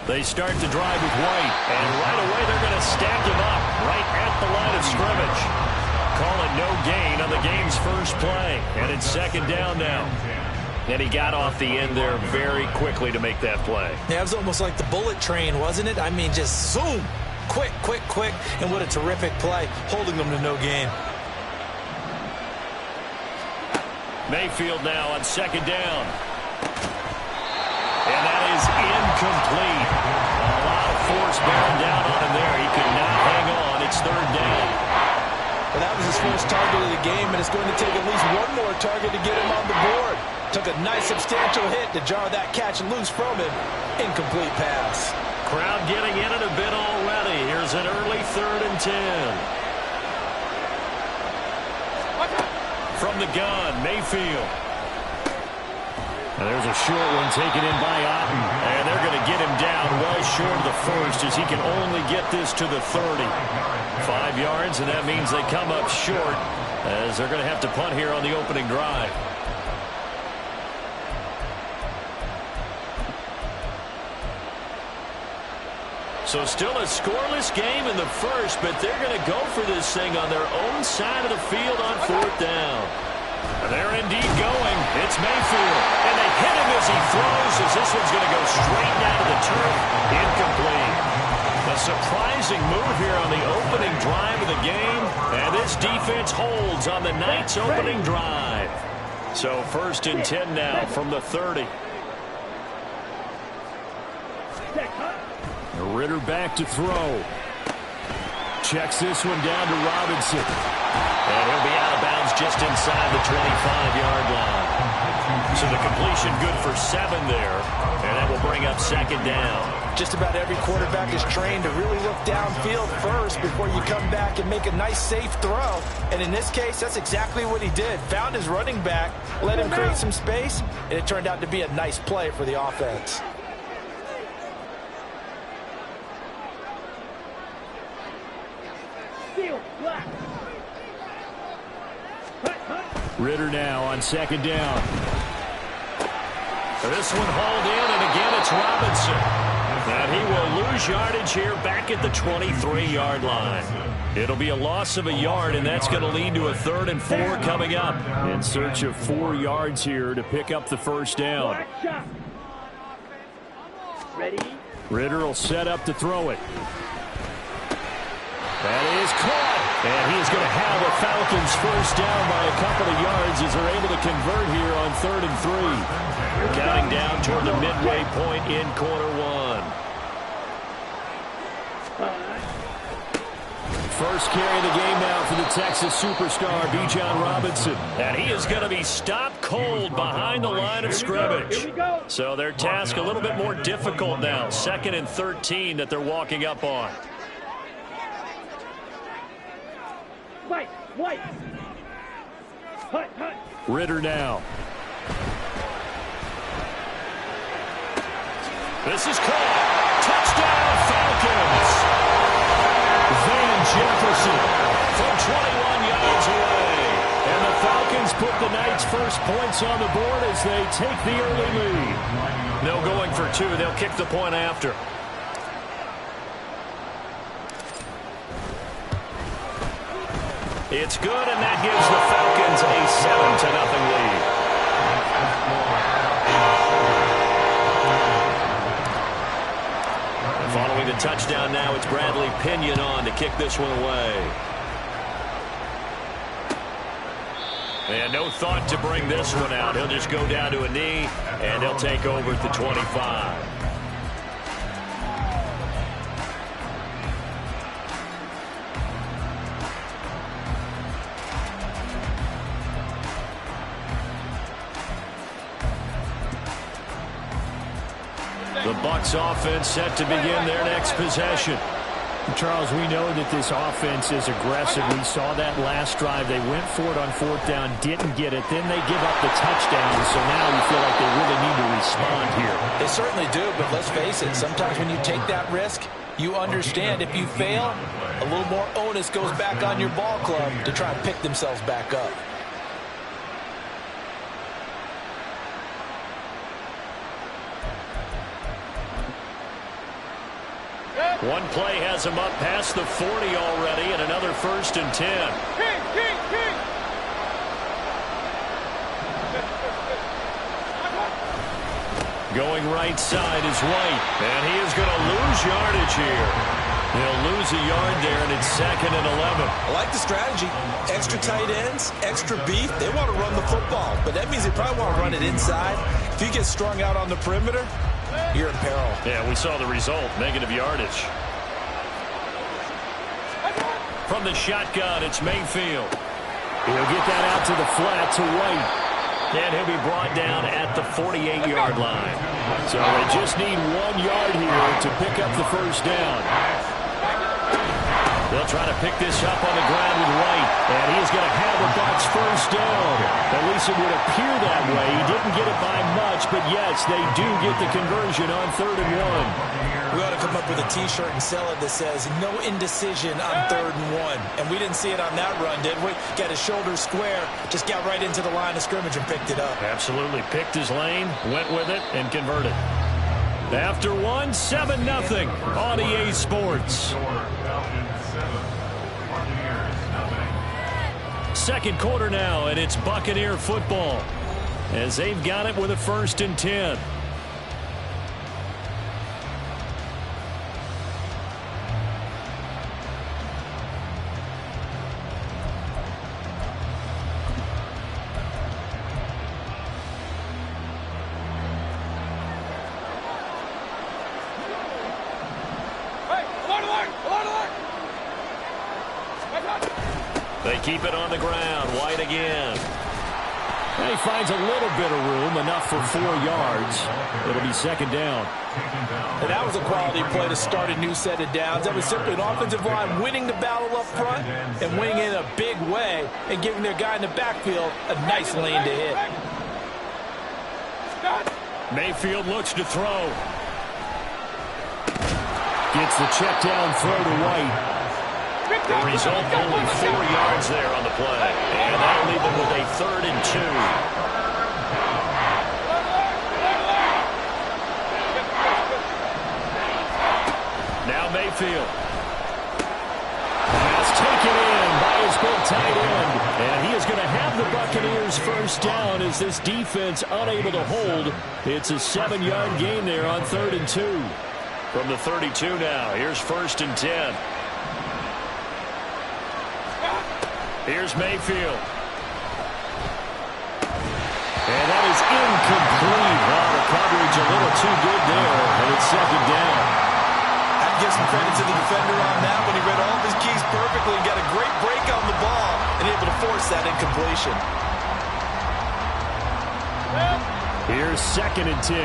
They start to drive with White, and right away they're going to stack him up right at the line of scrimmage. Call it no gain on the game's first play, and it's second down now. And he got off the end there very quickly to make that play. Yeah, it was almost like the bullet train, wasn't it? I mean, just zoom, quick, quick, quick, and what a terrific play, holding them to no gain. Mayfield now on second down. And that is incomplete. A lot of force bearing down on him there. He could not hang on. It's third down. Well, that was his first target of the game, and it's going to take at least one more target to get him on the board. Took a nice substantial hit to jar that catch loose from him. Incomplete pass. Crowd getting in it a bit already. Here's an early 3rd and 10. From the gun, Mayfield. And there's a short one taken in by Otten. And they're going to get him down well short of the first as he can only get this to the 30. 5 yards, and that means they come up short as they're going to have to punt here on the opening drive. So still a scoreless game in the first, but they're going to go for this thing on their own side of the field on 4th down. They're indeed going. It's Mayfield. And they hit him as he throws as this one's going to go straight down to the turf. Incomplete. A surprising move here on the opening drive of the game. And this defense holds on the night's opening drive. So 1st and 10 now from the 30. Ritter back to throw. Checks this one down to Robinson. And he'll be out of bounds just inside the 25-yard line. So the completion good for 7 there. And that will bring up second down. Just about every quarterback is trained to really look downfield first before you come back and make a nice, safe throw. And in this case, that's exactly what he did. Found his running back, let him create some space, and it turned out to be a nice play for the offense. Ritter now on second down. This one hauled in, and again it's Robinson. And he will lose yardage here back at the 23-yard line. It'll be a loss of a yard, and that's going to lead to a 3rd and 4 coming up. In search of 4 yards here to pick up the first down. Ready? Ritter will set up to throw it. That is caught. And he's going to have a Falcons first down by a couple of yards as they're able to convert here on 3rd and 3. Counting down toward the midway point in quarter 1. First carry of the game now for the Texas superstar, Bijan Robinson. And he is going to be stopped cold behind the line of scrimmage. So their task a little bit more difficult now. 2nd and 13 that they're walking up on. White. Hut. Ritter now. This is caught. Touchdown, Falcons. Van Jefferson from 21 yards away. And the Falcons put the night's first points on the board as they take the early lead. No going for 2. They'll kick the point after. It's good, and that gives the Falcons a 7-0 lead. And following the touchdown now, it's Bradley Pinion on to kick this one away. And no thought to bring this one out. He'll just go down to a knee, and he'll take over at the 25. The Bucs offense set to begin their next possession. Charles, we know that this offense is aggressive. We saw that last drive. They went for it on 4th down, didn't get it. Then they give up the touchdown, so now we feel like they really need to respond here. They certainly do, but let's face it, sometimes when you take that risk, you understand if you fail, a little more onus goes back on your ball club to try and pick themselves back up. One play has him up past the 40 already, and another 1st and 10. Going right side is White, and he is going to lose yardage here. He'll lose a yard there, and it's 2nd and 11. I like the strategy. Extra tight ends, extra beef. They want to run the football, but that means they probably want to run it inside. If you get strung out on the perimeter, you're in peril. Yeah, we saw the result, negative yardage. From the shotgun, it's Mayfield. He'll get that out to the flat to White. And he'll be brought down at the 48-yard line. So they just need 1 yard here to pick up the 1st down. They'll try to pick this up on the ground with White. And he's going to have the Bucs 1st down. At least it would appear that way. He didn't get it by much, but yes, they do get the conversion on 3rd and 1. We ought to come up with a T-shirt and sell it that says, no indecision on 3rd and 1. And we didn't see it on that run, did we? Got his shoulders square, just got right into the line of scrimmage and picked it up. Absolutely. Picked his lane, went with it, and converted. After 1, 7-0 on EA Sports. Second quarter now, and it's Buccaneer football as they've got it with a 1st and 10. They keep it on the ground. White again. And he finds a little bit of room, enough for 4 yards. It'll be 2nd down. And that was a quality play to start a new set of downs. That was simply an offensive line winning the battle up front and winning in a big way and giving their guy in the backfield a nice lane to hit. Mayfield looks to throw. Gets the check down throw to White. The result, only 4 yards there on the play. And that'll leave them with a 3rd and 2. Now Mayfield. That's taken in by his big tight end. And he is going to have the Buccaneers 1st down as this defense unable to hold. It's a 7-yard gain there on 3rd and 2. From the 32 now, here's 1st and 10. Here's Mayfield. And that is incomplete. Oh, the coverage a little too good there, and it's 2nd down. I'd give some credit to the defender on that when he read all of his keys perfectly and got a great break on the ball and able to force that incompletion. Here's 2nd and 10.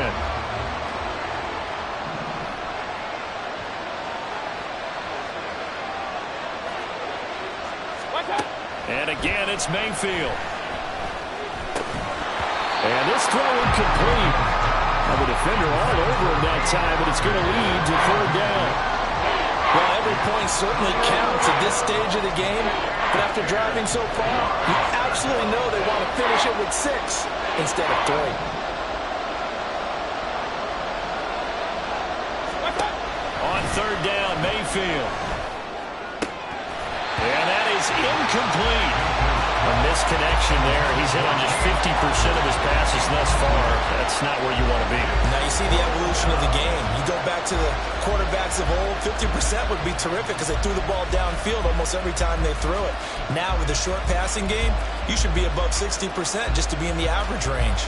And again, it's Mayfield. And this throw incomplete. Now the defender all over him that time, but it's going to lead to 3rd down. Well, every point certainly counts at this stage of the game, but after driving so far, you absolutely know they want to finish it with 6 instead of 3. On 3rd down, Mayfield. And that is incomplete. A misconnection there. He's hit on just 50% of his passes thus far. That's not where you want to be. Now you see the evolution of the game. You go back to the quarterbacks of old, 50% would be terrific because they threw the ball downfield almost every time they threw it. Now with the short passing game, you should be above 60% just to be in the average range.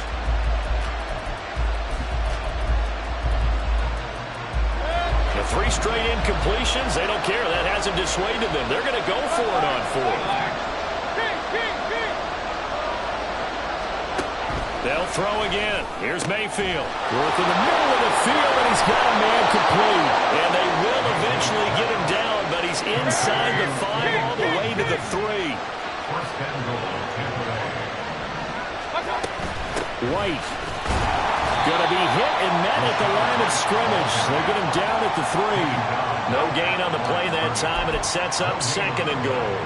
The 3 straight incompletions, they don't care. That hasn't dissuaded them. They're going to go for it on 4th. They'll throw again. Here's Mayfield. Worth in the middle of the field, and he's got a man complete. And they will eventually get him down, but he's inside the 5 all the way to the 3. White. Going to be hit and met at the line of scrimmage. They get him down at the 3. No gain on the play that time, and it sets up 2nd and goal.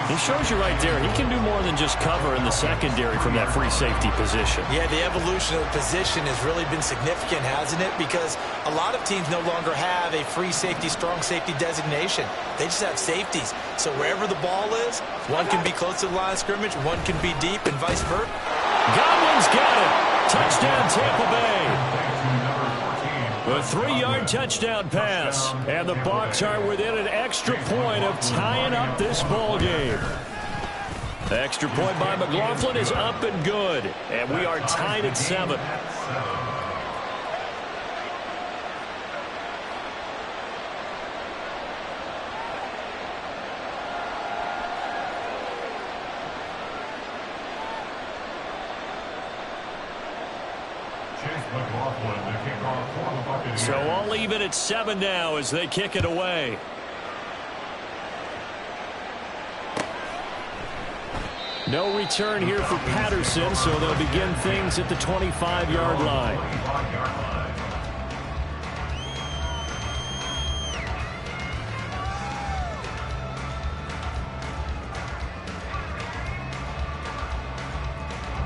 He shows you right there, he can do more than just cover in the secondary from that free safety position. Yeah, the evolution of the position has really been significant, hasn't it? Because a lot of teams no longer have a free safety, strong safety designation. They just have safeties. So wherever the ball is, one can be close to the line of scrimmage, one can be deep, and vice versa. Godwin's got it. Touchdown, Tampa Bay. A 3-yard touchdown pass. And the Bucs are within an extra point of tying up this ball game. Extra point by McLaughlin is up and good. And we are tied at 7. So all even at 7 now as they kick it away. No return here for Patterson, so they'll begin things at the 25-yard line.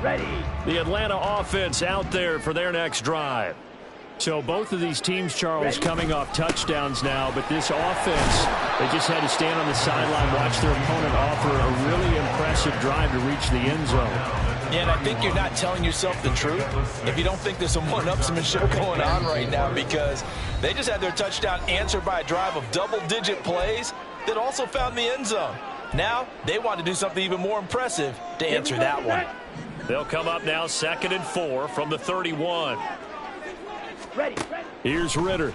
Ready. The Atlanta offense out there for their next drive. So both of these teams, Charles, coming off touchdowns now, but this offense, they just had to stand on the sideline, watch their opponent offer a really impressive drive to reach the end zone. Yeah, and I think you're not telling yourself the truth if you don't think there's some one-upsmanship going on right now, because they just had their touchdown answered by a drive of double-digit plays that also found the end zone. Now they want to do something even more impressive to answer that one. They'll come up now 2nd and 4 from the 31. Ready. Here's Ritter.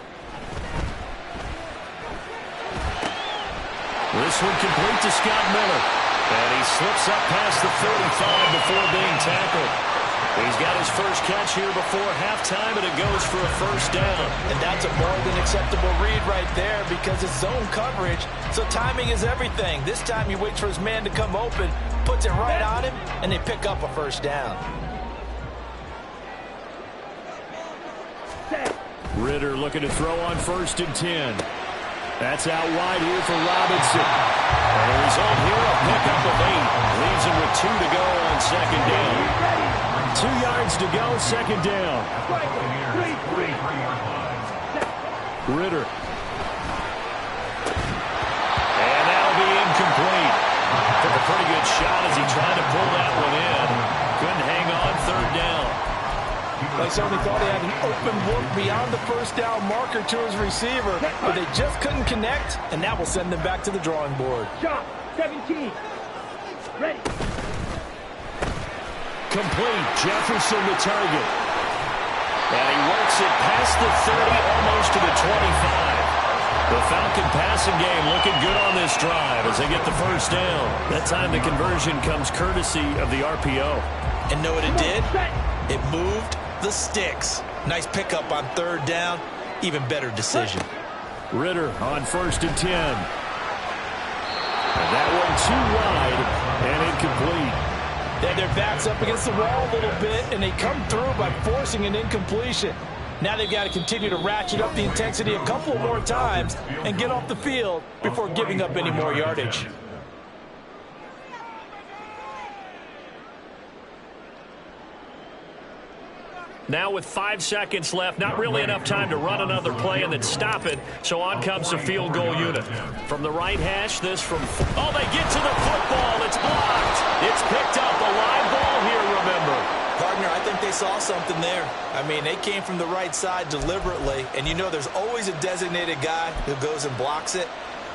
This one complete to Scott Miller. And he slips up past the 45 before being tackled. He's got his first catch here before halftime, and it goes for a first down. And that's a more than acceptable read right there because it's zone coverage, so timing is everything. This time he waits for his man to come open, puts it right on him, and they pick up a first down. Ritter looking to throw on 1st and 10. That's out wide here for Robinson. And the result here, a pickup of 8. Leaves him with 2 to go on 2nd down. 2 yards to go, 2nd down. Ritter. And that'll be incomplete. Took a pretty good shot as he tried to pull that one in. Couldn't hang on 3rd down. They certainly thought he had an open look beyond the first down marker to his receiver, but they just couldn't connect, and that will send them back to the drawing board. Shot, 17. Ready. Complete. Jefferson the target. And he works it past the 30, almost to the 25. The Falcon passing game looking good on this drive as they get the first down. That time the conversion comes courtesy of the RPO. And know what it did? It moved the sticks. Nice pickup on 3rd down. Even better decision. Ritter on 1st and 10. And that one too wide and incomplete. They had their backs up against the wall a little bit, and they come through by forcing an incompletion. Now they've got to continue to ratchet up the intensity a couple more times and get off the field before giving up any more yardage. Now with 5 seconds left, not really enough time to run another play and then stop it, so on comes the field goal unit. From the right hash, this from... Oh, they get to the football. It's blocked. It's picked up. A live ball here, remember. Gardner, I think they saw something there. I mean, they came from the right side deliberately, and you know there's always a designated guy who goes and blocks it,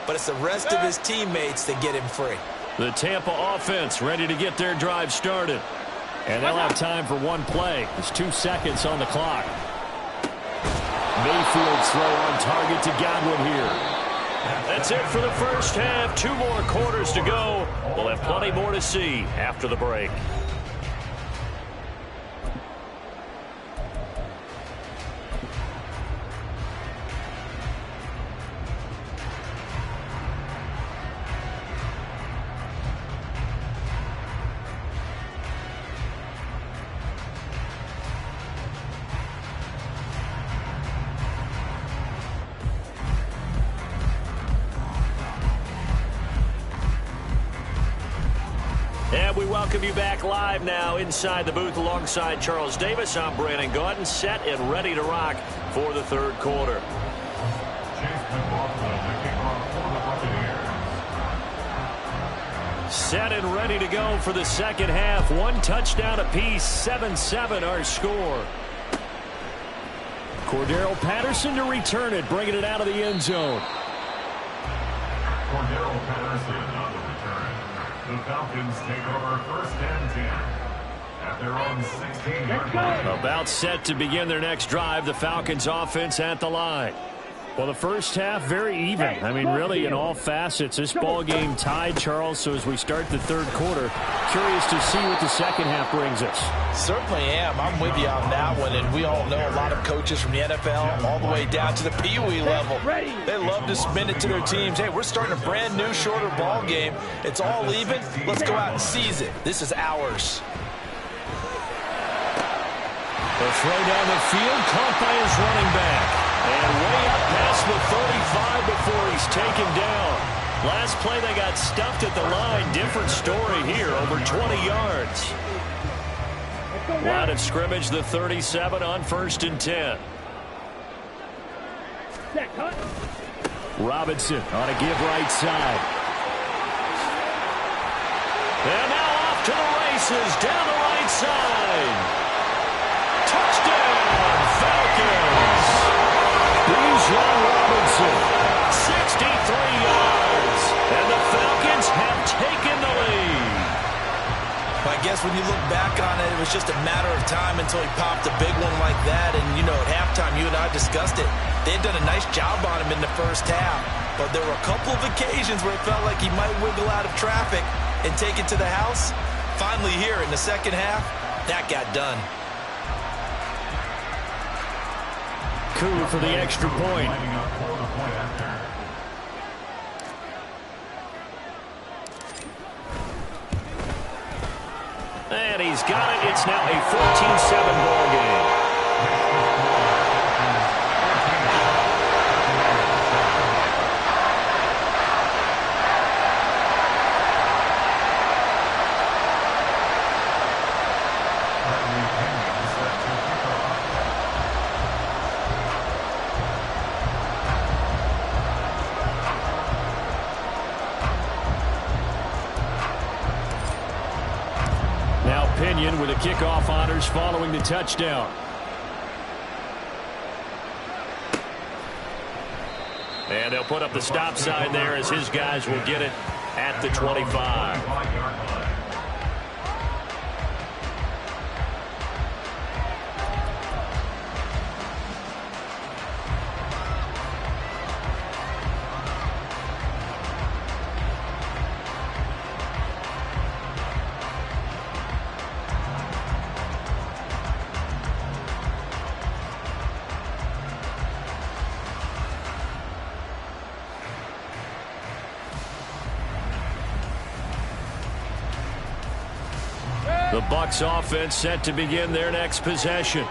but it's the rest of his teammates that get him free. The Tampa offense ready to get their drive started. And they'll have time for one play. There's 2 seconds on the clock. Mayfield's throw on target to Godwin here. That's it for the first half. 2 more quarters to go. We'll have plenty more to see after the break. And we welcome you back live now inside the booth alongside Charles Davis. I'm Brandon Gaudin, set and ready to rock for the third quarter. Set and ready to go for the second half. One touchdown apiece, 7-7 our score. Cordero Patterson to return it, bringing it out of the end zone. Cordero Patterson on the return. The Falcons take over 1st and 10 at their own 16-yard line. About set to begin their next drive. The Falcons offense at the line. Well, the first half, very even. I mean, really, in all facets, this ball game tied, Charles. So as we start the third quarter, curious to see what the second half brings us. Certainly am. I'm with you on that one. And we all know a lot of coaches from the NFL all the way down to the Pee Wee level. They love to spin it to their teams. Hey, we're starting a brand new, shorter ball game. It's all even. Let's go out and seize it. This is ours. The throw down the field, caught by his running back. And way up past the 35 before he's taken down. Last play they got stuffed at the line. Different story here, over 20 yards. Line of scrimmage, the 37 on 1st and 10. Robinson on a give right side. And now off to the races, down the right side. Touchdown, Falcons. Bijan Robinson, 63 yards, and the Falcons have taken the lead. I guess when you look back on it, it was just a matter of time until he popped a big one like that. And, you know, at halftime, you and I discussed it. They had done a nice job on him in the first half. But there were a couple of occasions where it felt like he might wiggle out of traffic and take it to the house. Finally here in the second half, that got done. Coup for the extra point. And he's got it. It's now a 14-7 ball game. Pinion with the kickoff honors following the touchdown. And they'll put up the stop sign there as his guys will get it at the 25. The Bucs offense set to begin their next possession.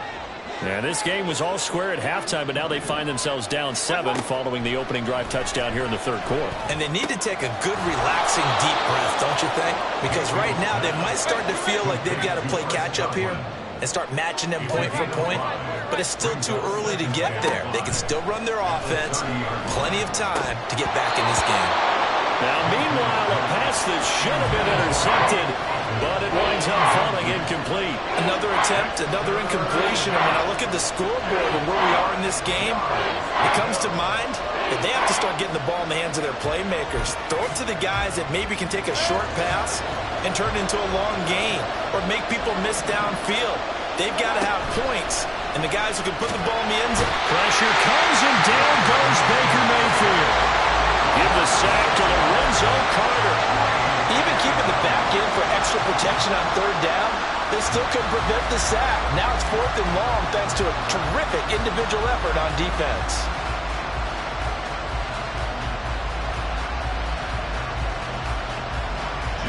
And this game was all square at halftime, but now they find themselves down 7 following the opening drive touchdown here in the third quarter. And they need to take a good, relaxing, deep breath, don't you think? Because right now they might start to feel like they've got to play catch-up here and start matching them point for point. But it's still too early to get there. They can still run their offense. Plenty of time to get back in this game. Now, meanwhile, a pass that should have been intercepted, but it winds up falling incomplete. Another attempt, another incompletion. And when I look at the scoreboard and where we are in this game, it comes to mind that they have to start getting the ball in the hands of their playmakers. Throw it to the guys that maybe can take a short pass and turn it into a long gain or make people miss downfield. They've got to have points, and the guys who can put the ball in the end zone. Pressure comes, and down goes Baker Mayfield. Give the sack to Lorenzo Carter. Even keeping the back in for extra protection on third down, they still couldn't prevent the sack. Now it's 4th and long thanks to a terrific individual effort on defense.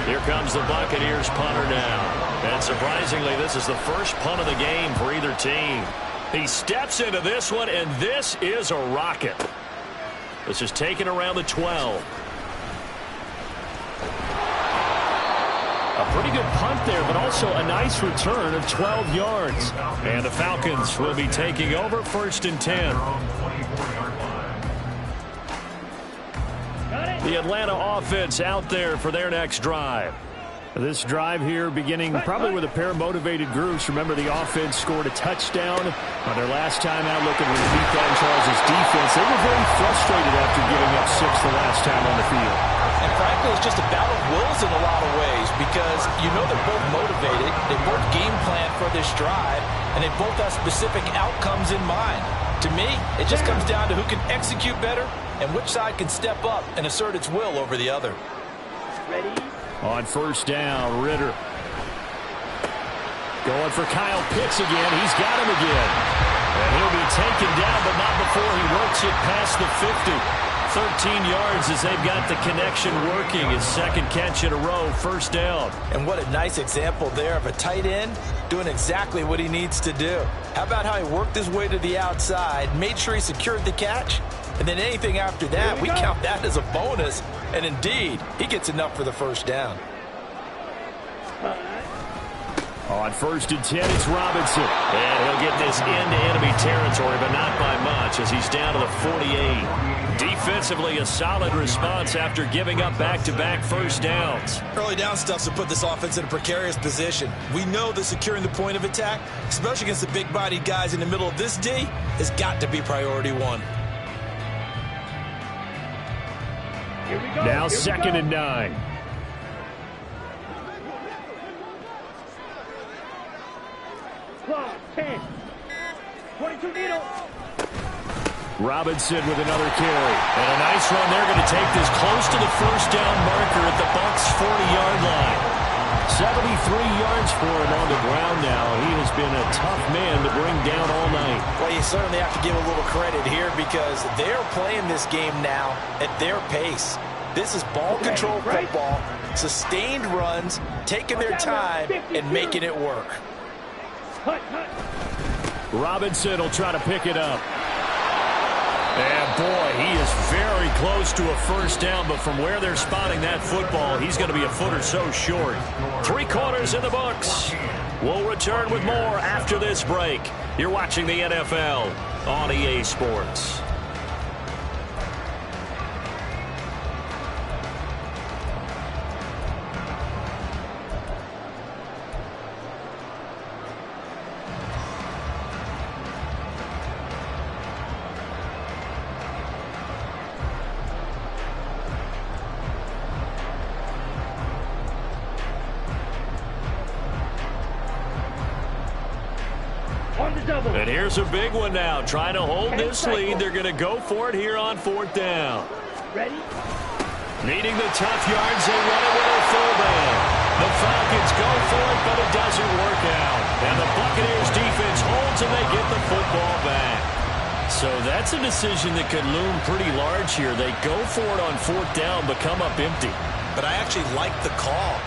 Here comes the Buccaneers punter now. And surprisingly, this is the first punt of the game for either team. He steps into this one, and this is a rocket. This is taken around the 12. A Pretty good punt there, but also a nice return of 12 yards. And the Falcons will be taking over 1st and 10. The Atlanta offense out there for their next drive. This drive here beginning probably with a pair of motivated groups. Remember, the offense scored a touchdown on their last time out, looking to repeat that in Charles' defense. They were very frustrated after giving up 6 the last time on the field. And frankly, it's just a battle of wills in a lot of ways because you know they're both motivated. They both game plan for this drive, and they both have specific outcomes in mind. To me, it just comes down to who can execute better and which side can step up and assert its will over the other. Ready? On 1st down, Ritter. Going for Kyle Pitts again. He's got him again. And he'll be taken down, but not before he works it past the 50. 13 yards as they've got the connection working. His 2nd catch in a row, 1st down. And what a nice example there of a tight end doing exactly what he needs to do. How about how he worked his way to the outside, made sure he secured the catch, and then anything after that, we count that as a bonus. And indeed, he gets enough for the 1st down. On 1st and 10, it's Robinson. And he'll get this into enemy territory, but not by much as he's down to the 48. Defensively, a solid response after giving up back-to-back 1st downs. Early down stuff's to put this offense in a precarious position. We know that securing the point of attack, especially against the big-bodied guys in the middle of this D, has got to be priority 1. Now 2nd and 9. Clock, 10. 22 needle. Robinson with another carry. And a nice run. They're going to take this close to the 1st down marker at the Bucs' 40-yard line. 73 yards for him on the ground now. He has been a tough man to bring down all night. Well, you certainly have to give a little credit here because they're playing this game now at their pace. This is ball control football, sustained runs, taking their time, and making it work. Robinson will try to pick it up. And boy, he is very close to a 1st down, but from where they're spotting that football, he's going to be a foot or so short. 3 quarters in the books. We'll return with more after this break. You're watching the NFL on EA Sports. And here's a big one now. Trying to hold this lead. They're going to go for it here on 4th down. Ready? Needing the tough yards, they run it with a fullback. The Falcons go for it, but it doesn't work out. And the Buccaneers defense holds and they get the football back. So that's a decision that could loom pretty large here. They go for it on 4th down, but come up empty. But I actually like the call.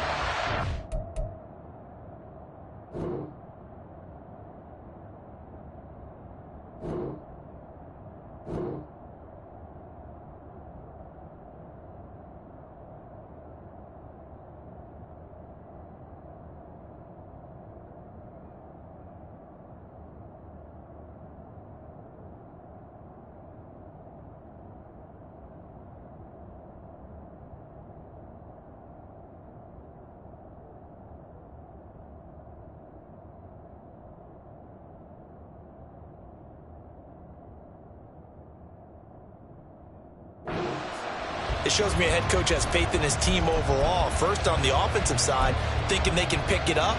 It shows me a head coach has faith in his team overall. First, on the offensive side, thinking they can pick it up,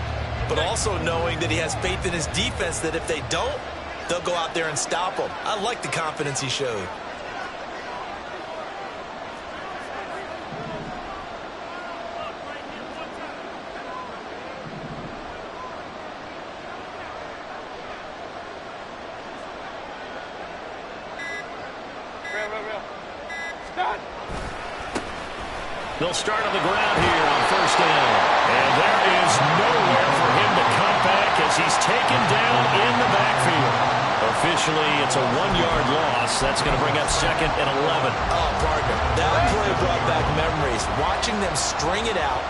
but also knowing that he has faith in his defense that if they don't, they'll go out there and stop them. I like the confidence he showed. They'll start on the ground here on 1st down. And there is nowhere for him to come back as he's taken down in the backfield. Officially, it's a 1-yard loss. That's going to bring up 2nd and 11. Oh, partner, that play brought back memories. Watching them string it out,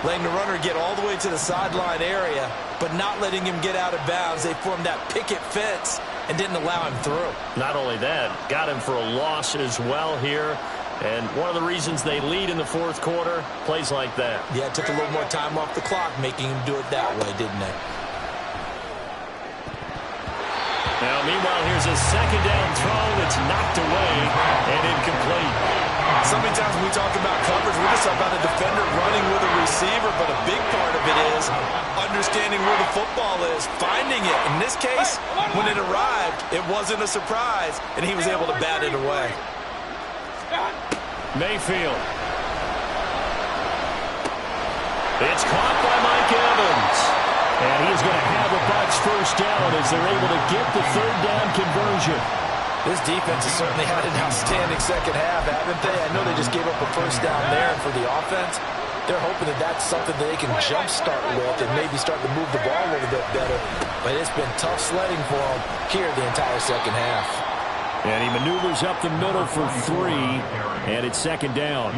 letting the runner get all the way to the sideline area, but not letting him get out of bounds. They formed that picket fence and didn't allow him through. Not only that, got him for a loss as well here. And one of the reasons they lead in the fourth quarter, plays like that. Yeah, it took a little more time off the clock, making him do it that way, didn't it? Now, meanwhile, here's a second down throw that's knocked away and incomplete. So many times when we talk about coverage, we're just talking about a defender running with a receiver, but a big part of it is understanding where the football is, finding it. In this case, when it arrived, it wasn't a surprise, and he was able to bat it away. Mayfield. It's caught by Mike Evans. And he's going to have a Bucs first down as they're able to get the third down conversion. This defense has certainly had an outstanding second half, haven't they? I know they just gave up a first down there for the offense. They're hoping that that's something that they can jumpstart with and maybe start to move the ball a little bit better. But it's been tough sledding for them here the entire second half. And he maneuvers up the middle for 3, and it's second down.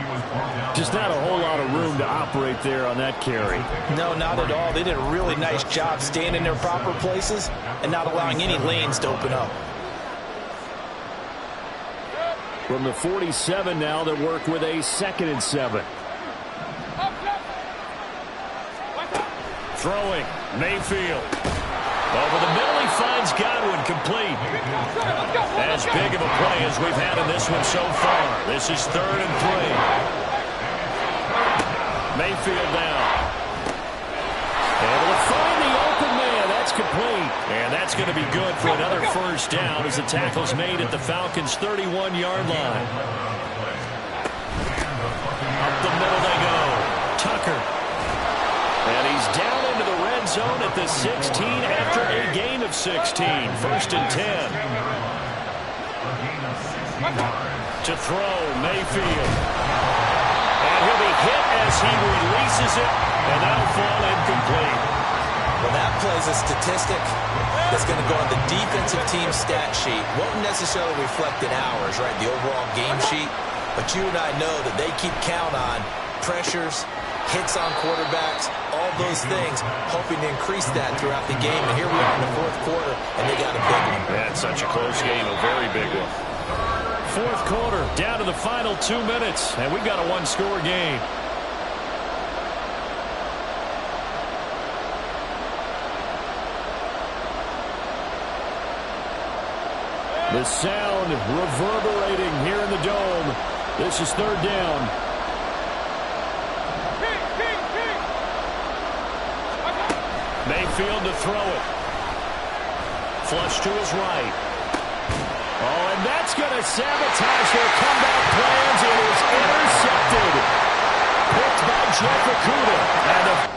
Just not a whole lot of room to operate there on that carry. No, not at all. They did a really nice job staying in their proper places and not allowing any lanes to open up. From the 47 now, they work with a 2nd and 7. Throwing, Mayfield. Over the middle, he finds Godwin, complete. As big of a play as we've had in this one so far. This is 3rd and 3. Mayfield now. Able to find the open man. That's complete. And that's going to be good for another first down as the tackle's made at the Falcons' 31-yard line. Up the middle they go. Tucker. And he's down into the red zone at the 16 after a gain of 16. 1st and 10. To throw, Mayfield. And he'll be hit as he releases it, and that'll fall incomplete. Well, that plays a statistic that's going to go on the defensive team stat sheet. Won't necessarily reflect in ours, right, the overall game sheet. But you and I know that they keep count on pressures, hits on quarterbacks, all those things, hoping to increase that throughout the game. And here we are in the fourth quarter, and they got a big one. That's such a close game, a very big one. Fourth quarter, down to the final 2 minutes, and we've got a one-score game. The sound reverberating here in the dome. This is 3rd down. Mayfield to throw it. Flush to his right. Oh, and that's going to sabotage their comeback plans. It is intercepted. Picked by Jeff Okudah. And the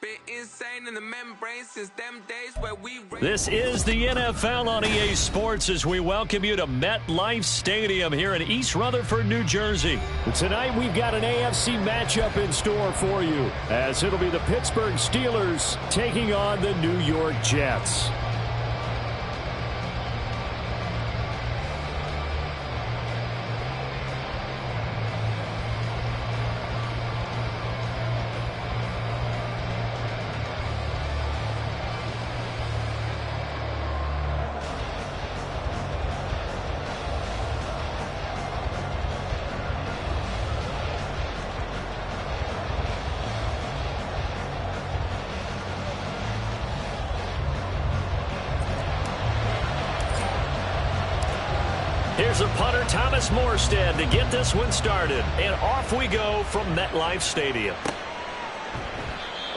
been insane in the membrane since them days where we... This is the NFL on EA Sports as we welcome you to MetLife Stadium here in East Rutherford, New Jersey. Tonight we've got an AFC matchup in store for you, as it'll be the Pittsburgh Steelers taking on the New York Jets. Here's a punter, Thomas Morstead, to get this one started. And off we go from MetLife Stadium.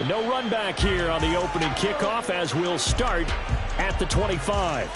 No run back here on the opening kickoff as we'll start at the 25.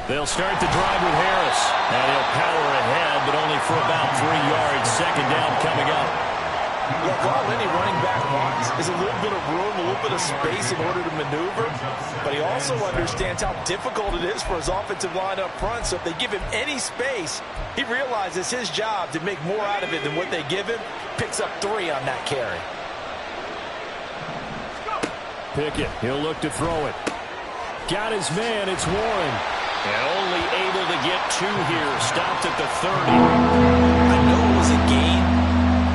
They'll start the drive with Harris. And he'll power ahead, but only for about 3 yards. Second down coming up. Look, all any running back wants is a little bit of room, a little bit of space in order to maneuver. But he also understands how difficult it is for his offensive line up front. So if they give him any space, he realizes his job to make more out of it than what they give him. Picks up 3 on that carry. Pickett, he'll look to throw it. Got his man, it's Warren. And only able to get 2 here. Stopped at the 30. I know it was a gain,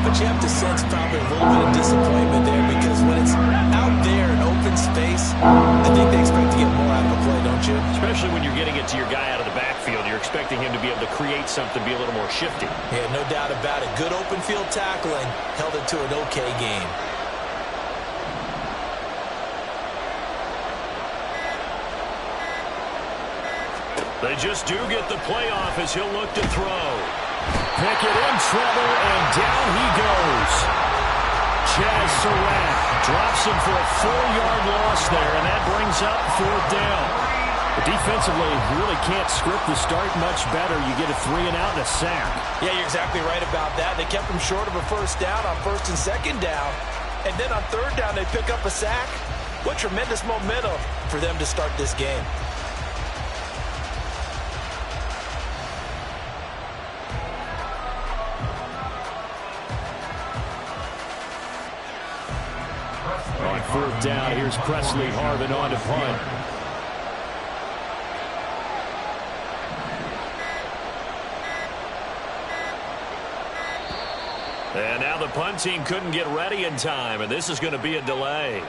but you have to sense probably a little bit of disappointment there because when it's out there in open space, I think they expect to get more out of a play, don't you? Especially when you're getting it to your guy out of the backfield. You're expecting him to be able to create something, be a little more shifty. Yeah, no doubt about it. Good open field tackling held it to an okay game. They just do get the playoff as he'll look to throw. Pickett in trouble, and down he goes. Chaz Surratt Drops him for a 4-yard loss there, and that brings up 4th down. But defensively, you really can't script the start much better. You get a 3 and out and a sack. Yeah, you're exactly right about that. They kept him short of a first down on 1st and 2nd down. And then on 3rd down, they pick up a sack. What tremendous momentum for them to start this game. On 4th down, here's Presley Harvin on to punt. And now the punt team couldn't get ready in time, and this is going to be a delay.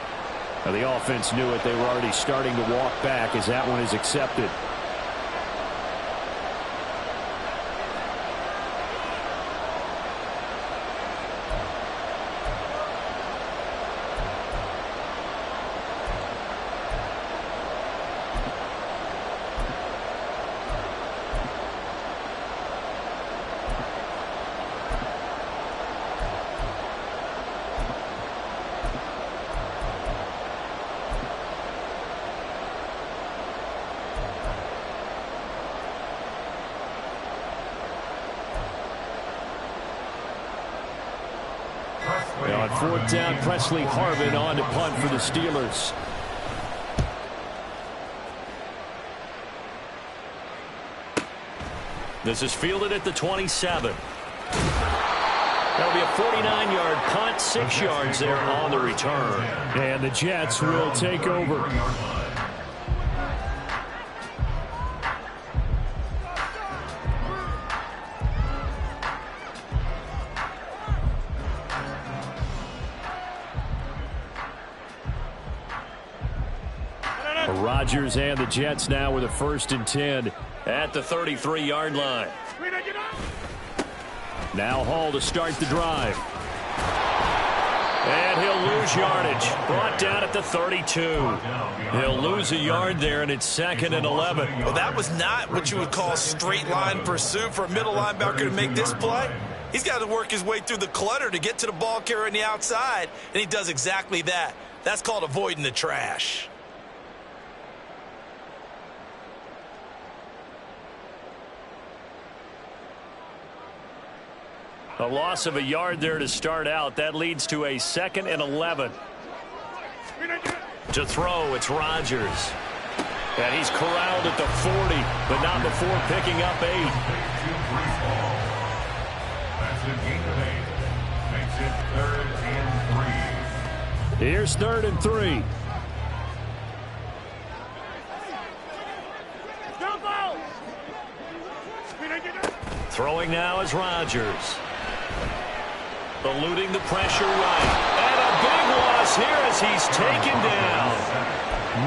Now the offense knew it. They were already starting to walk back as that one is accepted. On 4th down, Presley Harvin on to punt for the Steelers. This is fielded at the 27. That'll be a 49-yard punt, 6 yards there on the return. And the Jets will take over. Rodgers and the Jets now with a 1st and 10 at the 33-yard line. Now Hall to start the drive. And he'll lose yardage. Brought down at the 32. He'll lose a yard there, and it's 2nd and 11. Well, that was not what you would call straight line pursuit for a middle linebacker to make this play. He's got to work his way through the clutter to get to the ball carrier on the outside, and he does exactly that. That's called avoiding the trash. A loss of a yard there to start out. That leads to a 2nd and 11. To throw, it's Rodgers. And he's corralled at the 40, but not before picking up 8. That's a gain of 8. Makes it 3rd and 3. Here's 3rd and 3. Throwing now is Rodgers. Eluding the pressure right. And a big loss here as he's taken down.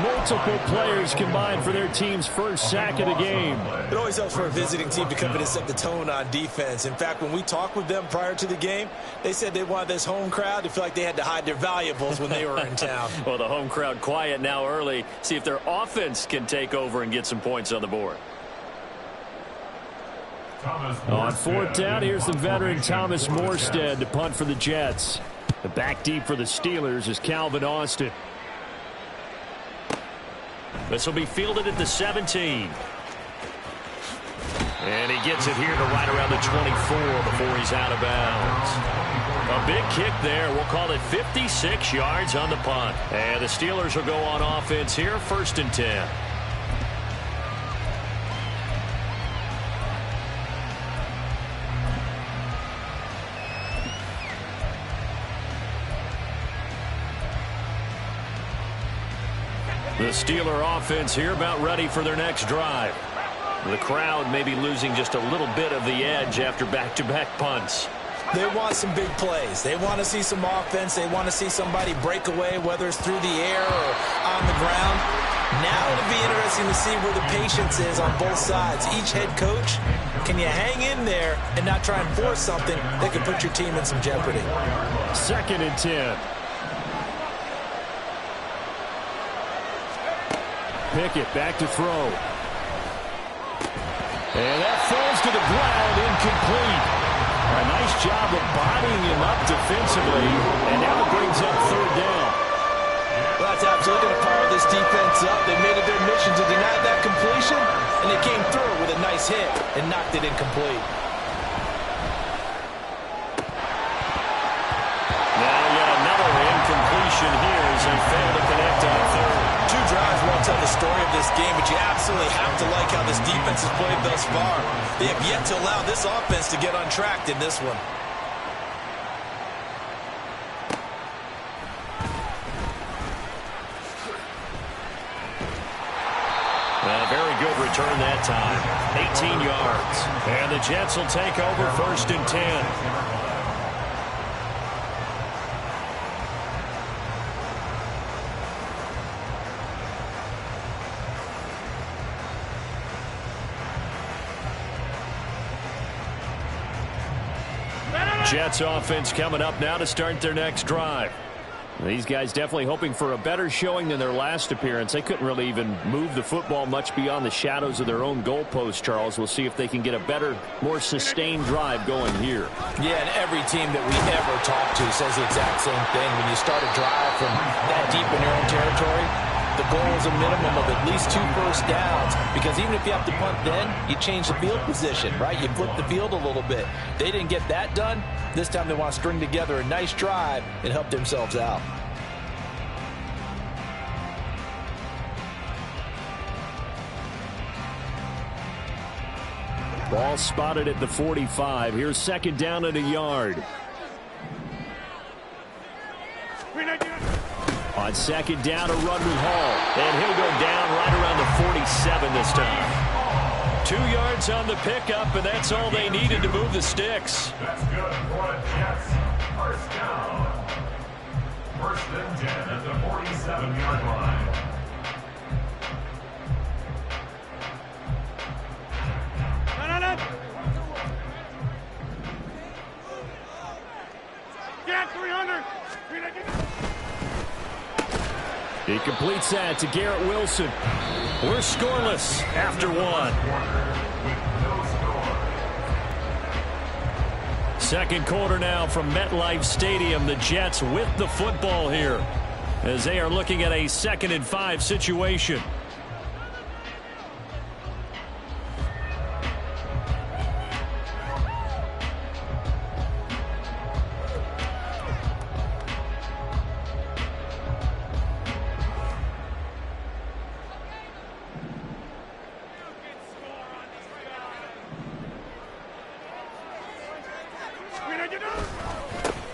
Multiple players combined for their team's first sack of the game. It always helps for a visiting team to come in and set the tone on defense. In fact, when we talked with them prior to the game, they said they wanted this home crowd to feel like they had to hide their valuables when they were in town. Well, the home crowd quiet now early. See if their offense can take over and get some points on the board. On 4th down, here's the veteran Thomas Morstead to punt for the Jets. The back deep for the Steelers is Calvin Austin. This will be fielded at the 17. And he gets it here to right around the 24 before he's out of bounds. A big kick there. We'll call it 56 yards on the punt. And the Steelers will go on offense here, 1st and 10. The Steeler offense here about ready for their next drive. The crowd may be losing just a little bit of the edge after back-to-back punts. They want some big plays. They want to see some offense. They want to see somebody break away, whether it's through the air or on the ground. Now it'll be interesting to see where the patience is on both sides. Each head coach, can you hang in there and not try and force something that could put your team in some jeopardy? 2nd and 10. Pickett back to throw. And that falls to the ground, incomplete. A nice job of bodying him up defensively, and now it brings up 3rd down. Well, that's absolutely going to fire this defense up. They made it their mission to deny that completion, and they came through with a nice hit and knocked it incomplete. Now yet another incompletion here as they fail to connect on 3rd. 2 drives won't tell the story of this game, but you absolutely have to like how this defense has played thus far. They have yet to allow this offense to get untracked in this one. A very good return that time. 18 yards. And the Jets will take over 1st and 10. Jets offense coming up now to start their next drive. These guys definitely hoping for a better showing than their last appearance. They couldn't really even move the football much beyond the shadows of their own goalpost, Charles. We'll see if they can get a better, more sustained drive going here. Yeah, and every team that we ever talk to says the exact same thing. When you start a drive from that deep in your own territory, the goal is a minimum of at least 2 first downs, because even if you have to punt then, you change the field position, right? You flip the field a little bit. They didn't get that done. This time they want to string together a nice drive and help themselves out. Ball spotted at the 45. Here's 2nd down and a yard. On 2nd down, a run with Hall. And he'll go down right around the 47 this time. 2 yards on the pickup, and that's all they needed to move the sticks. That's good for the Jets. 1st down. 1st and 10 at the 47-yard line. He completes that to Garrett Wilson. We're scoreless after one. Second quarter now from MetLife Stadium. The Jets with the football here as they are looking at a 2nd and 5 situation.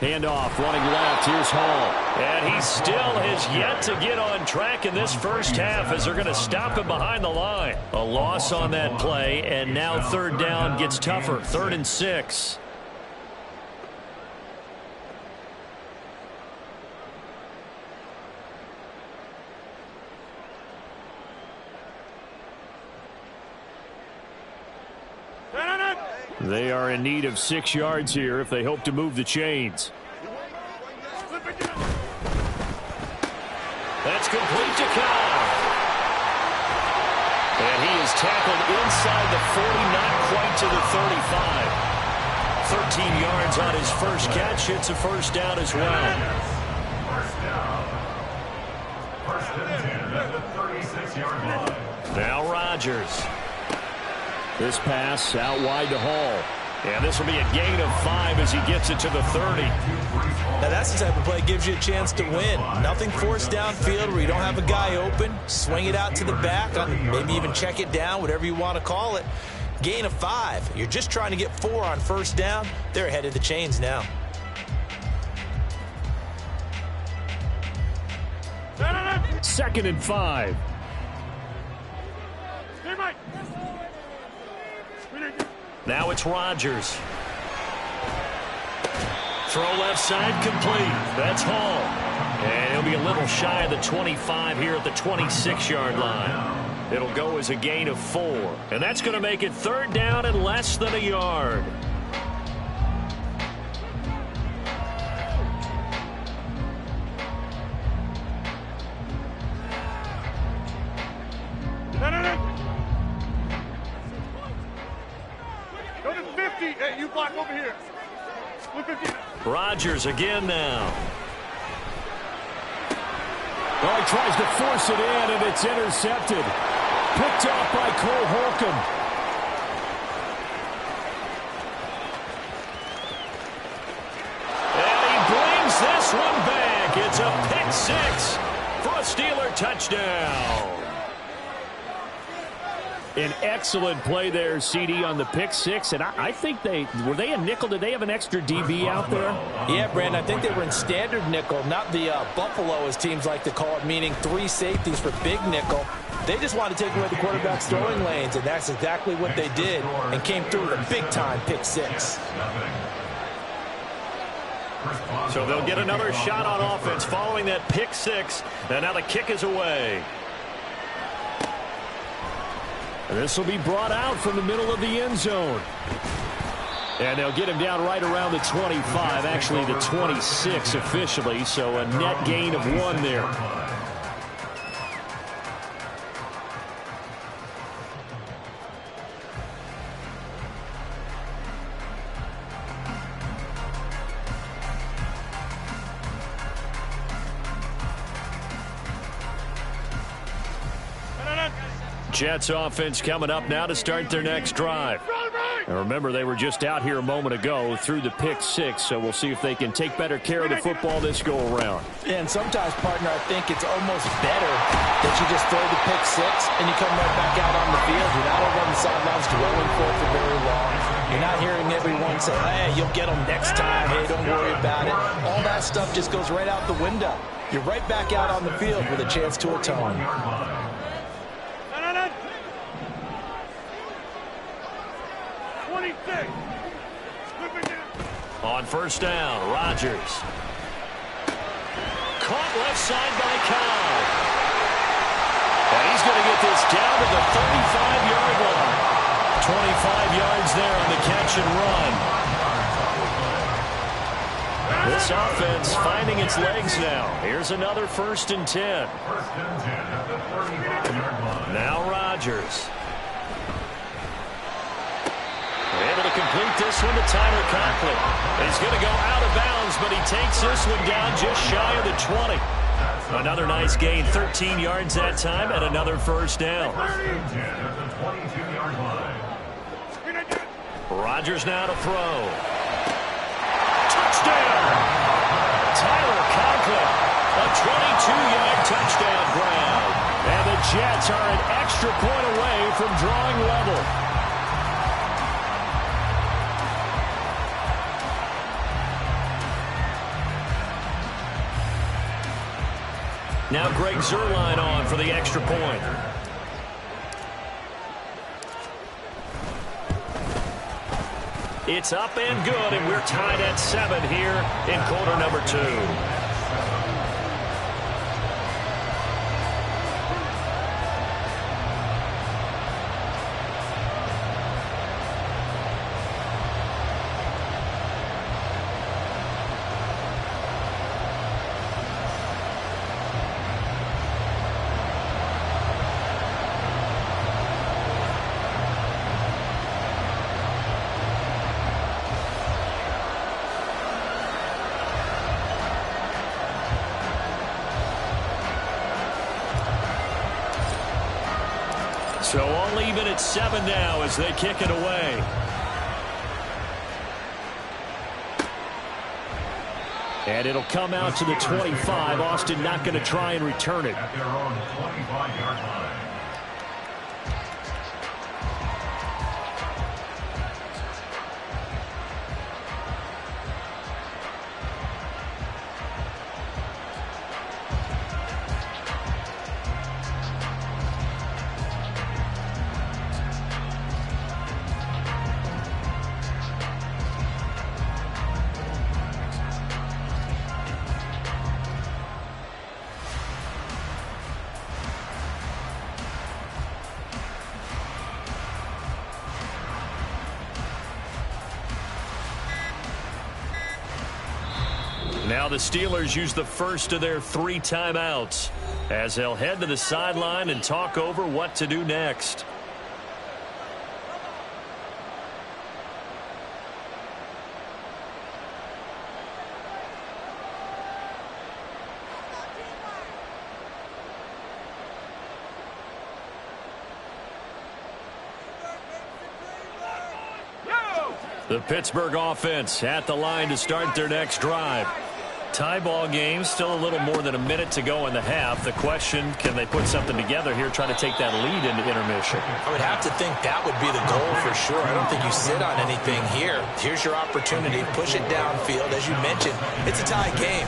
Handoff, running left. Here's Hall. And he still has yet to get on track in this first half as they're going to stop him behind the line. A loss on that play, and now 3rd down gets tougher. 3rd and 6. They are in need of 6 yards here if they hope to move the chains. That's complete to Cobb. And he is tackled inside the 40, not quite to the 35. 13 yards on his first catch. It's a first down as well. First down. First and 10 at the 36-yard line. Now Rodgers. This pass out wide to Hall. And this will be a gain of 5 as he gets it to the 30. Now that's the type of play that gives you a chance to win. Nothing forced downfield where you don't have a guy open. Swing it out to the back, maybe even check it down, whatever you want to call it. Gain of 5. You're just trying to get 4 on first down. They're ahead of the chains now. Second and 5. Now it's Rodgers. Throw left side complete. That's Hall. And he'll be a little shy of the 25 here at the 26-yard line. It'll go as a gain of 4. And that's going to make it 3rd down and less than a yard. Hey, you block over here. Rodgers again now. Well, he tries to force it in, and it's intercepted. Picked off by Cole Holcomb. And he brings this one back. It's a pick 6 for a Steeler touchdown. An excellent play there, CD, on the pick 6. And I think were they a nickel? Did they have an extra DB out there? Yeah, Brandon, I think they were in standard nickel, not the Buffalo, as teams like to call it, meaning 3 safeties for big nickel. They just wanted to take away the quarterback's throwing lanes, and that's exactly what they did, and came through with a big-time pick 6. So they'll get another shot on offense following that pick 6, and now the kick is away. This will be brought out from the middle of the end zone. And they'll get him down right around the 25, actually the 26 officially, so a net gain of 1 there. Jets offense coming up now to start their next drive. And remember, they were just out here a moment ago through the pick 6, so we'll see if they can take better care of the football this go-around. And sometimes, partner, I think it's almost better that you just throw the pick 6 and you come right back out on the field. You're not over on the sidelines dwelling for it for very long. You're not hearing everyone say, hey, you'll get them next time. Hey, don't worry about it. All that stuff just goes right out the window. You're right back out on the field with a chance to atone. On first down, Rodgers. Caught left side by Cobb. And he's going to get this down to the 35-yard line. 25 yards there on the catch and run. This this offense finding its legs now. Here's another 1st and 10. 1st and 10 at the 35-yard line. Now Rodgers. Able to complete this one to Tyler Conklin. He's going to go out of bounds, but he takes this one down just shy of the 20. Another nice gain, 13 yards that time, and another 1st down. 1st and 10 at the 22-yard line. Rodgers now to throw. Touchdown! Tyler Conklin, a 22-yard touchdown grab. And the Jets are an extra point away from drawing level. Now Greg Zuerlein on for the extra point. It's up and good, and we're tied at 7 here in quarter number 2. So all even at 7 now as they kick it away. And it'll come out to the 25. Austin not going to try and return it. At their own 25-yard line. Now the Steelers use the first of their 3 timeouts as they'll head to the sideline and talk over what to do next. The Pittsburgh offense at the line to start their next drive. Tie ball game, still a little more than a minute to go in the half. The question, can they put something together here, try to take that lead into intermission? I would have to think that would be the goal for sure. I don't think you sit on anything here. Here's your opportunity. Push it downfield. As you mentioned, it's a tie game.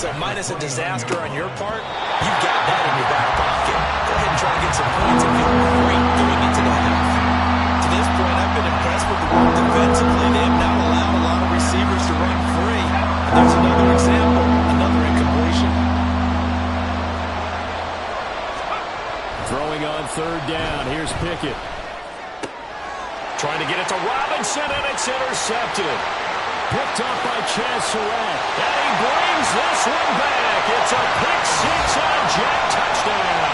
So minus a disaster on your part, you've got that in your back pocket. Go ahead and try to get some points and feel great going into the half. To this point, I've been impressed with the work defensively. They have not allowed a lot of receivers to run free. There's another example, another incompletion. Throwing on 3rd down. Here's Pickett. Trying to get it to Robinson, and it's intercepted. Picked up by Chaz Surratt. And he brings this one back. It's a pick-6 on Jack touchdown.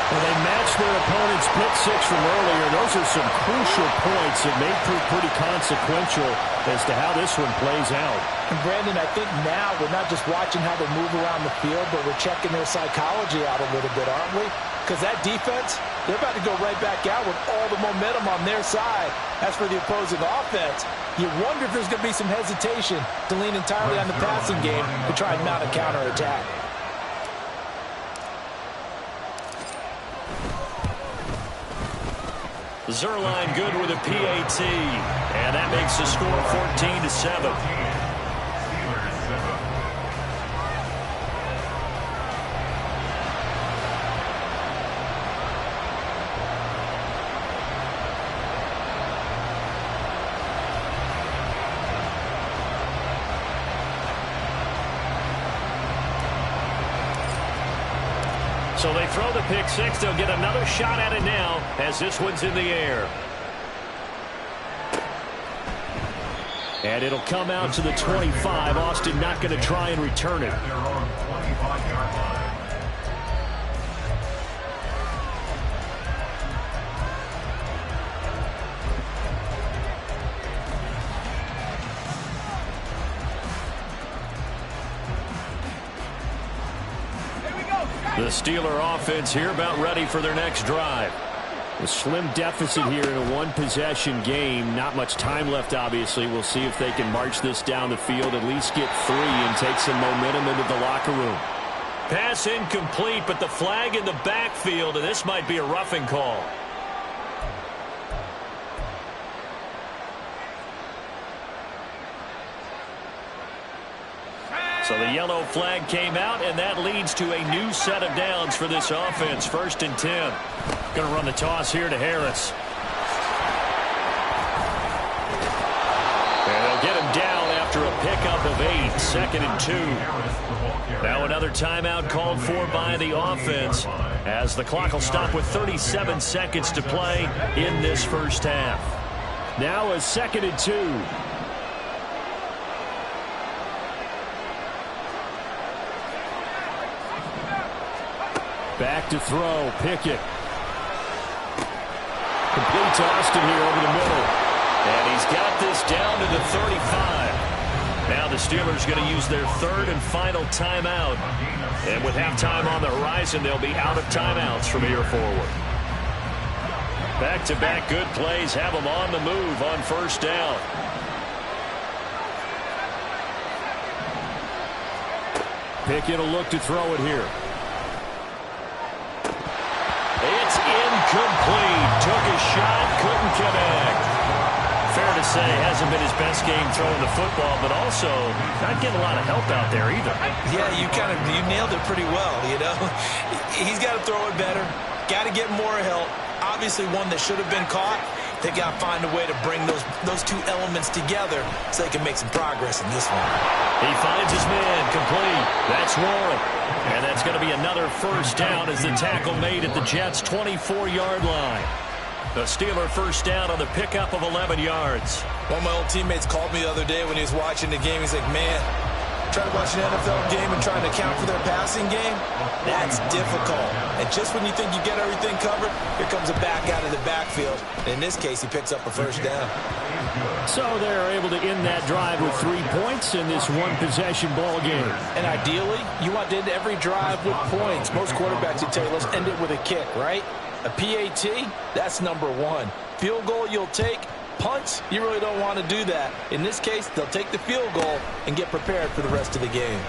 Well, they matched their opponent's pick-6 from earlier. Those are some crucial points that may prove pretty consequential as to how this one plays out. And Brandon, I think now we're not just watching how they move around the field, but we're checking their psychology out a little bit, aren't we? Because that defense, they're about to go right back out with all the momentum on their side. As for the opposing offense, you wonder if there's going to be some hesitation to lean entirely on the passing game to try and mount a counterattack. Zuerlein good with a PAT, and that makes the score 14-7. So they throw the pick-6. They'll get another shot at it now as this one's in the air. And it'll come out to the 25. Austin not going to try and return it. At their own 25-yard line. The Steeler offense here about ready for their next drive. A slim deficit here in a one-possession game. Not much time left, obviously. We'll see if they can march this down the field, at least get 3 and take some momentum into the locker room. Pass incomplete, but the flag in the backfield, and this might be a roughing call. So the yellow flag came out, and that leads to a new set of downs for this offense. 1st and 10. Going to run the toss here to Harris. And they'll get him down after a pickup of 8. 2nd and 2. Now another timeout called for by the offense, as the clock will stop with 37 seconds to play in this first half. Now a 2nd and 2. Back to throw. Pickett. Complete to Austin here over the middle. And he's got this down to the 35. Now the Steelers going to use their 3rd and final timeout. And with halftime on the horizon, they'll be out of timeouts from here forward. Back-to-back good plays have them on the move on 1st down. Pickett will look to throw it here. It's incomplete. Took a shot, couldn't connect. Fair to say, hasn't been his best game throwing the football, but also not getting a lot of help out there either. Yeah, you nailed it pretty well, you know. He's got to throw it better. Got to get more help. Obviously one that should have been caught. They got to find a way to bring those two elements together so they can make some progress in this one. He finds his man, complete. That's Warren. And that's going to be another 1st down as the tackle made at the Jets' 24-yard line. The Steeler 1st down on the pickup of 11 yards. One of my old teammates called me the other day when he was watching the game. He's like, man, trying to watch an NFL game and trying to account for their passing game, that's difficult. And just when you think you get everything covered, here comes a back out of the backfield. And in this case, he picks up a 1st down. So they're able to end that drive with 3 points in this one-possession ball game. And ideally, you want to end every drive with points. Most quarterbacks would tell you, let's end it with a kick, right? A PAT, that's number 1. Field goal you'll take. Punts, you really don't want to do that. In this case, they'll take the field goal and get prepared for the rest of the game.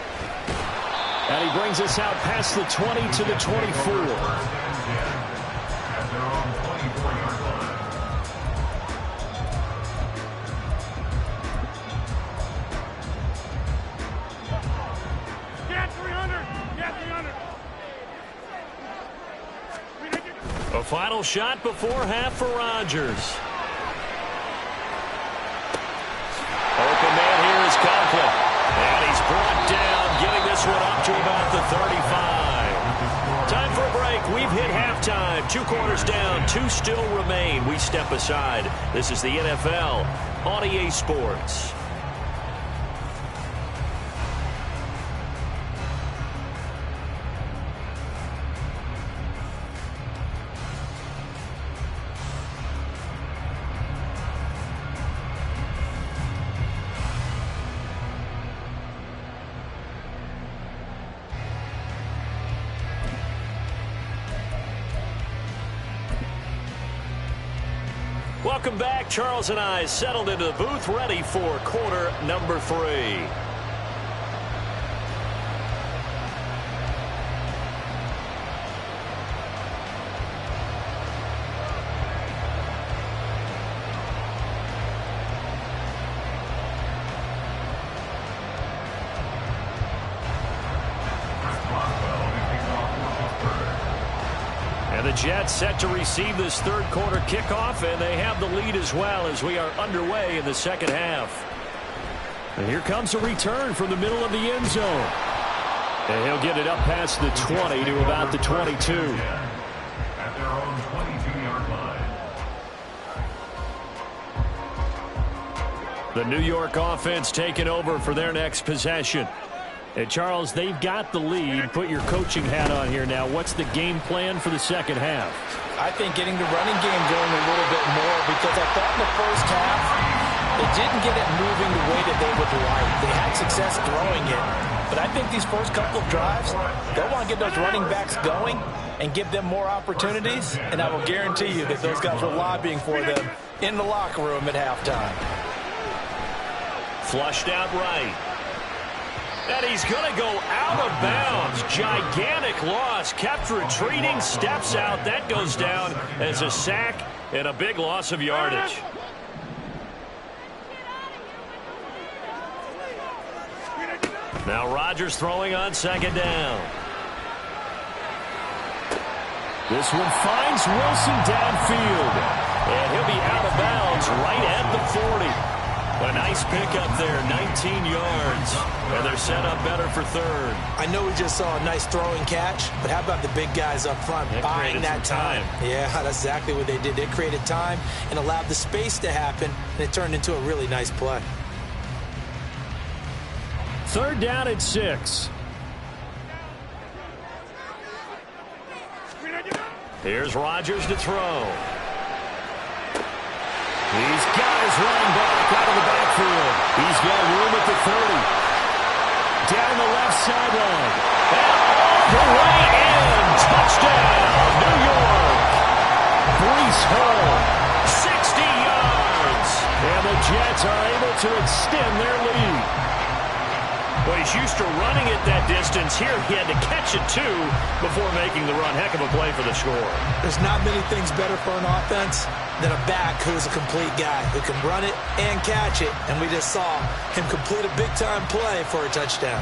And he brings us out past the 20 to the 24. Get 300. Get 300. A final shot before half for Rodgers. Open man here is Conklin. And he's brought down, getting this one up to about the 35. Time for a break. We've hit halftime. 2 quarters down, 2 still remain. We step aside. This is the NFL on EA Sports. Welcome back. Charles and I settled into the booth, ready for quarter number 3. And the Jets set to receive this 3rd quarter kickoff, and they have the lead as well as we are underway in the 2nd half. And here comes a return from the middle of the end zone. And he'll get it up past the 20 to about the 22. At their own 22-yard line. The New York offense taking over for their next possession. And Charles, they've got the lead. Put your coaching hat on here now. What's the game plan for the second half? I think getting the running game going a little bit more, because I thought in the first half they didn't get it moving the way that they would like. They had success throwing it, but I think these first couple of drives, they'll want to get those running backs going and give them more opportunities, and I will guarantee you that those guys were lobbying for them in the locker room at halftime. Flushed out right. And he's going to go out of bounds. Gigantic loss. Kept retreating. Steps out. That goes down as a sack and a big loss of yardage. Now Rodgers throwing on second down. This one finds Wilson downfield. And he'll be out of bounds right at the 40. A nice pickup there, 19 yards. And they're set up better for third. I know we just saw a nice throwing catch, but how about the big guys up front buying that time? Yeah, that's exactly what they did. They created time and allowed the space to happen, and it turned into a really nice play. Third down at 6. Here's Rodgers to throw. He's got his running back out of the backfield. He's got room at the 30. Down the left sideline. And off the way in. Touchdown, New York. Breece Hall. 60 yards. And the Jets are able to extend their lead. Well, he's used to running it that distance. Here he had to catch it, too, before making the run. Heck of a play for the score. There's not many things better for an offense than a back who's a complete guy who can run it and catch it. And we just saw him complete a big-time play for a touchdown.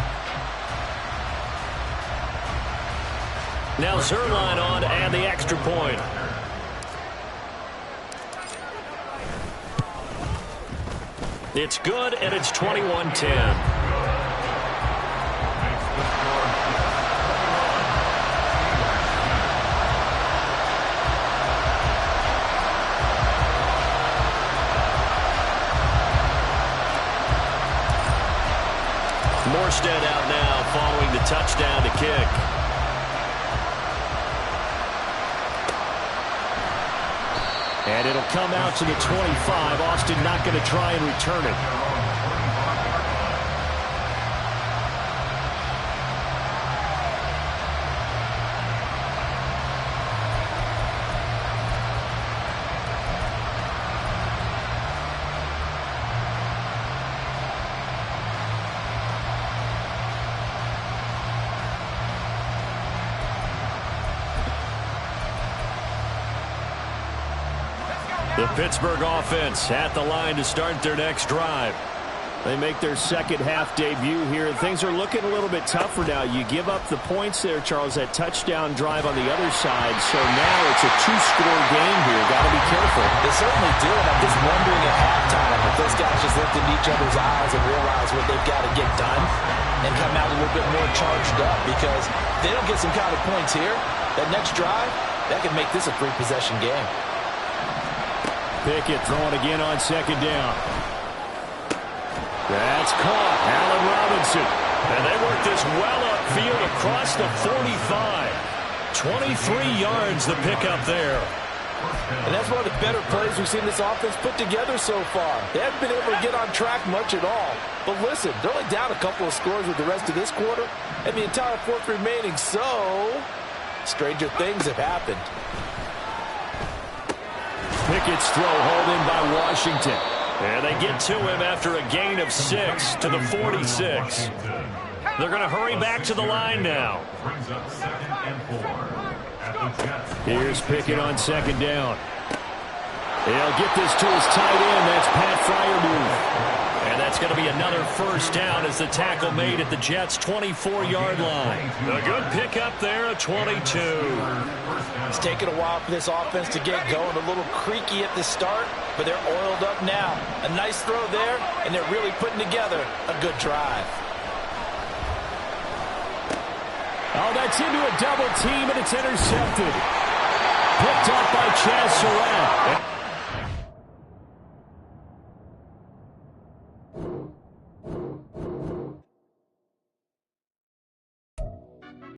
Now Zuerlein on and the extra point. It's good, and it's 21-10. Morstead out now following the touchdown to kick. And it'll come out to the 25. Austin not going to try and return it. The Pittsburgh offense at the line to start their next drive. They make their second half debut here. Things are looking a little bit tougher now. You give up the points there, Charles, that touchdown drive on the other side. So now it's a two-score game here. Got to be careful. They certainly do, and I'm just wondering at halftime if those guys just looked into each other's eyes and realized what they've got to get done and come out a little bit more charged up, because if they don't get some kind of points here, that next drive, that could make this a three-possession game. Pickett throwing again on second down. That's caught. Allen Robinson. And they work this well upfield across the 45. 23 yards the pickup there. And that's one of the better plays we've seen this offense put together so far. They haven't been able to get on track much at all. But listen, they're only down a couple of scores with the rest of this quarter and the entire fourth remaining. So, stranger things have happened. Pickett's throw hauled in by Washington. And they get to him after a gain of 6 to the 46. They're going to hurry back to the line now. Brings up 2nd and 4 at the Jets. Here's Pickett on second down. He'll get this to his tight end. That's Pat Freiermuth. And that's going to be another first down as the tackle made at the Jets' 24-yard line. A good pickup there at 22. It's taken a while for this offense to get going. A little creaky at the start, but they're oiled up now. A nice throw there, and they're really putting together a good drive. Oh, that's into a double team, and it's intercepted. Picked up by Chaz Surratt.